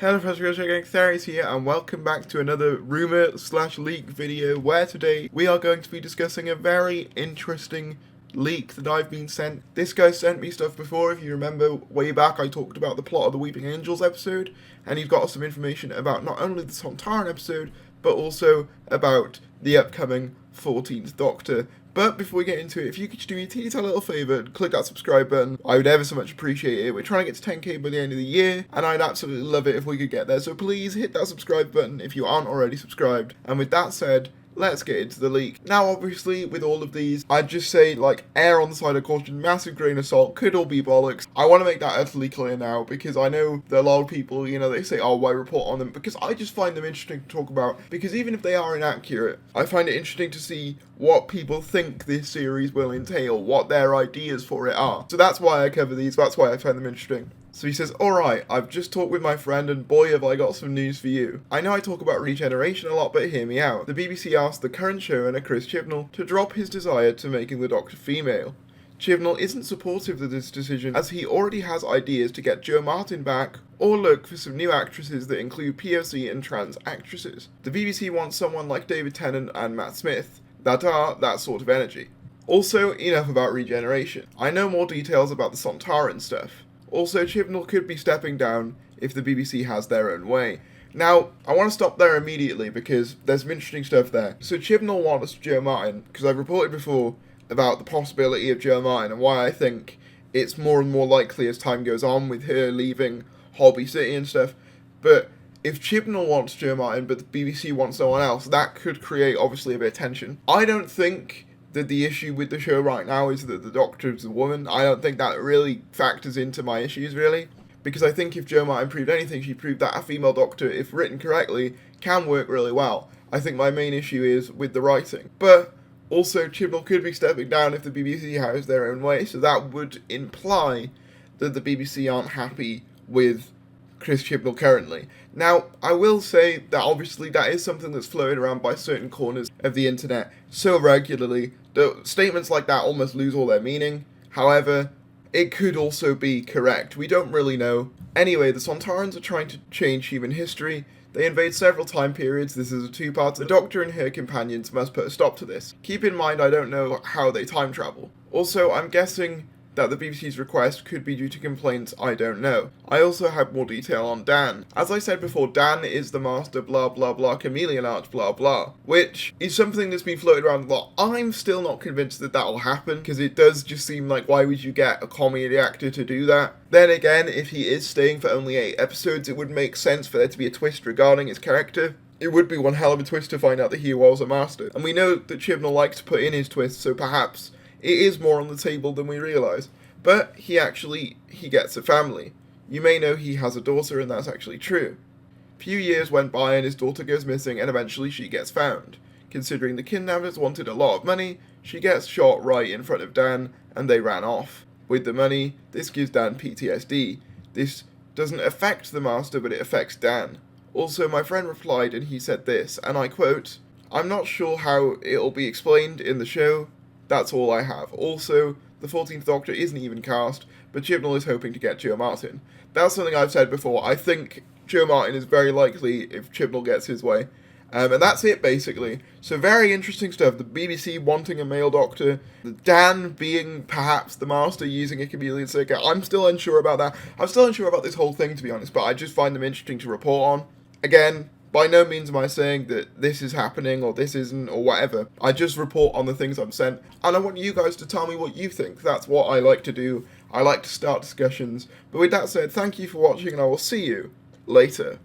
Hello friends, Theories here, and welcome back to another rumour/leak video, where today we are going to be discussing a very interesting leak that I've been sent. This guy sent me stuff before. If you remember way back, I talked about the plot of the Weeping Angels episode, and he's got some information about not only the Sontaran episode, but also about the upcoming 14th Doctor. But before we get into it, if you could just do me a teeny tiny little favour and click that subscribe button, I would ever so much appreciate it. We're trying to get to 10k by the end of the year, and I'd absolutely love it if we could get there. So please hit that subscribe button if you aren't already subscribed. And with that said, let's get into the leak. Now, obviously, with all of these, I'd just say, err on the side of caution, massive grain of salt, could all be bollocks. I want to make that utterly clear now, because I know that a lot of people, they say, oh, why report on them? Because I just find them interesting to talk about, because even if they are inaccurate, I find it interesting to see what people think this series will entail, what their ideas for it are. So that's why I cover these, that's why I find them interesting. So he says, alright, I've just talked with my friend and boy have I got some news for you. I know I talk about regeneration a lot, but hear me out. The BBC asked the current showrunner Chris Chibnall to drop his desire to making the Doctor female. Chibnall isn't supportive of this decision as he already has ideas to get Jo Martin back or look for some new actresses that include POC and trans actresses. The BBC wants someone like David Tennant and Matt Smith that are that sort of energy. Also, enough about regeneration. I know more details about the Sontaran stuff. Also, Chibnall could be stepping down if the BBC has their own way. Now, I want to stop there immediately because there's some interesting stuff there. So Chibnall wants Jo Martin, because I've reported before about the possibility of Jo Martin and why I think it's more and more likely as time goes on with her leaving Holby City and stuff. But if Chibnall wants Jo Martin but the BBC wants someone else, that could create obviously a bit of tension. I don't think that the issue with the show right now is that the Doctor is a woman. I don't think that really factors into my issues, really. Because I think if Jo Martin proved anything, she proved that a female Doctor, if written correctly, can work really well. I think my main issue is with the writing. But also, Chibnall could be stepping down if the BBC has their own way, so that would imply that the BBC aren't happy with Chris Chibnall currently. Now, I will say that obviously that is something that's floated around by certain corners of the internet so regularly that statements like that almost lose all their meaning. However, it could also be correct. We don't really know. Anyway, the Sontarans are trying to change human history. They invade several time periods. This is a two-part. The Doctor and her companions must put a stop to this. Keep in mind, I don't know how they time travel. Also, I'm guessing that the BBC's request could be due to complaints, I don't know. I also have more detail on Dan. As I said before, Dan is the master blah blah blah chameleon art blah blah, which is something that's been floated around a lot. I'm still not convinced that that'll happen, because it does just seem like, why would you get a comedy actor to do that? Then again, if he is staying for only 8 episodes, it would make sense for there to be a twist regarding his character. It would be one hell of a twist to find out that he was a master. And we know that Chibnall likes to put in his twists, so perhaps it is more on the table than we realise. But he gets a family. You may know he has a daughter, and that's actually true. Few years went by and his daughter goes missing, and eventually she gets found. Considering the kidnappers wanted a lot of money, she gets shot right in front of Dan, and they ran off. With the money, this gives Dan PTSD. This doesn't affect the Master, but it affects Dan. Also, my friend replied, and he said this, and I quote, "I'm not sure how it'll be explained in the show. That's all I have. Also, the 14th Doctor isn't even cast, but Chibnall is hoping to get Jo Martin." That's something I've said before. I think Jo Martin is very likely if Chibnall gets his way. And that's it, basically. So very interesting stuff. The BBC wanting a male Doctor. Dan being perhaps the Master using a chameleon circuit. I'm still unsure about that. I'm still unsure about this whole thing, to be honest, but I just find them interesting to report on. Again, by no means am I saying that this is happening or this isn't or whatever. I just report on the things I'm sent, and I want you guys to tell me what you think. That's what I like to do. I like to start discussions. But with that said, thank you for watching, and I will see you later.